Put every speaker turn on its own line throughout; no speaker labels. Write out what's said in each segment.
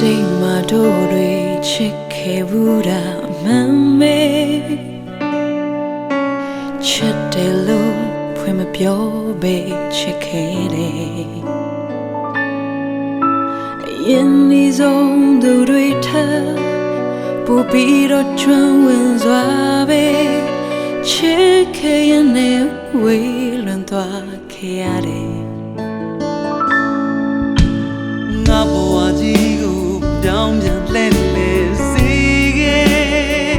တိတ်မှတို့တွေချစ်ခဲ့ဘူးတာမှန်မေချစ်တယ်လို့ဖွင့်မပြောပဲချစ်ခဲ့တယ်အရင်ဒီဆုံးသူတွေထပ်ပူပြီးတော့ချွမ်းဝင်စွာပဲချစ်ခဲ့ရင်လည်းဝေးလွန်သွားခဲ့ရတယ်
ငါဘဝကြီးကိုပြောင်းပြန်လဲလဲစေခဲ့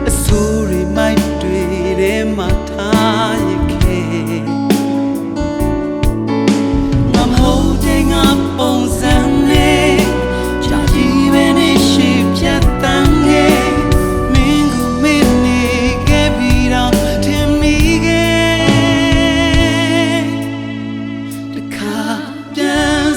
အဆိုးတွေမိုက်တွေထဲမှာထားရခဲ့ငါမဟုတ်တဲ့ငါပုံစံနဲ့ကြာကြီးပဲနေရှိပြတ်တမ်းခဲ့မင်းကိုမင်းနေခဲ့ပြီးတော့ထင်မိခဲ့တခါပြန်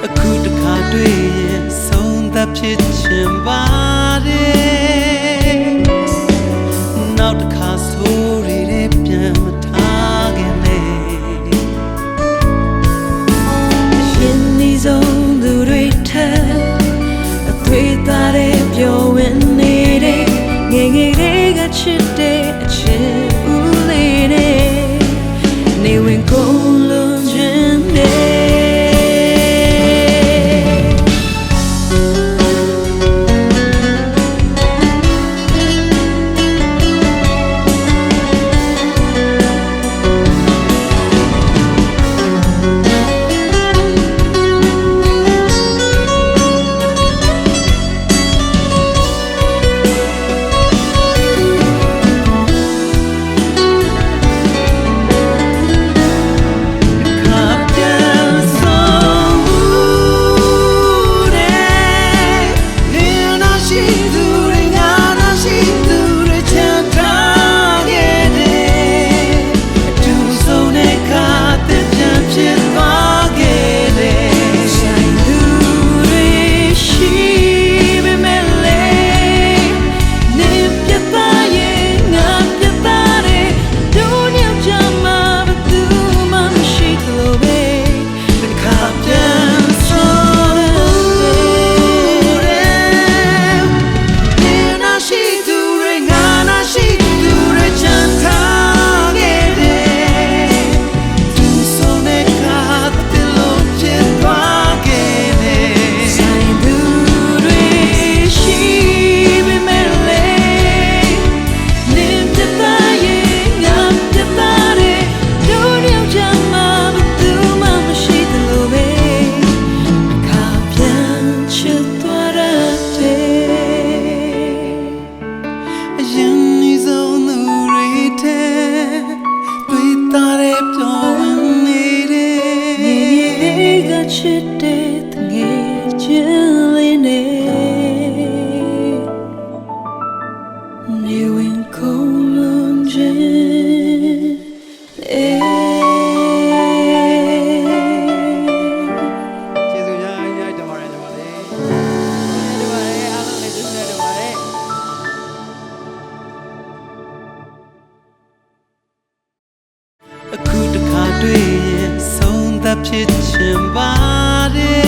အခုတခါတွေ့ရင်ဆုံးသက်ဖြစ်ချင်ပါတယ်နောက်တစ်ခါဆိုးရည်ပြန်မထားခင်နဲ့
ရှင်ဒီဆုံးသူတွေထက်အသွေးသားတဲ့ပြောဝင်နေတဲ့ငယ်ငယ်လေးကချစ်တဲ့အချစ်ဦးလေးနဲ့နေဝင်ကုန်လုံးခြင်းနဲ့ချစ်တဲ့ငယ်ချင်းလေးနဲ့နေဝင်ကုန်လုံးခြင်း
ကျေးဇူးများများတင်ပါတယ်ညီမလေးတင်ပါတယ်အားလုံးလည်းကျေးဇူးတင်ပါတယ်အခုတခါတွေ့ရင်ဆုံးသက်ဖြစ်ချင်ပါတယ်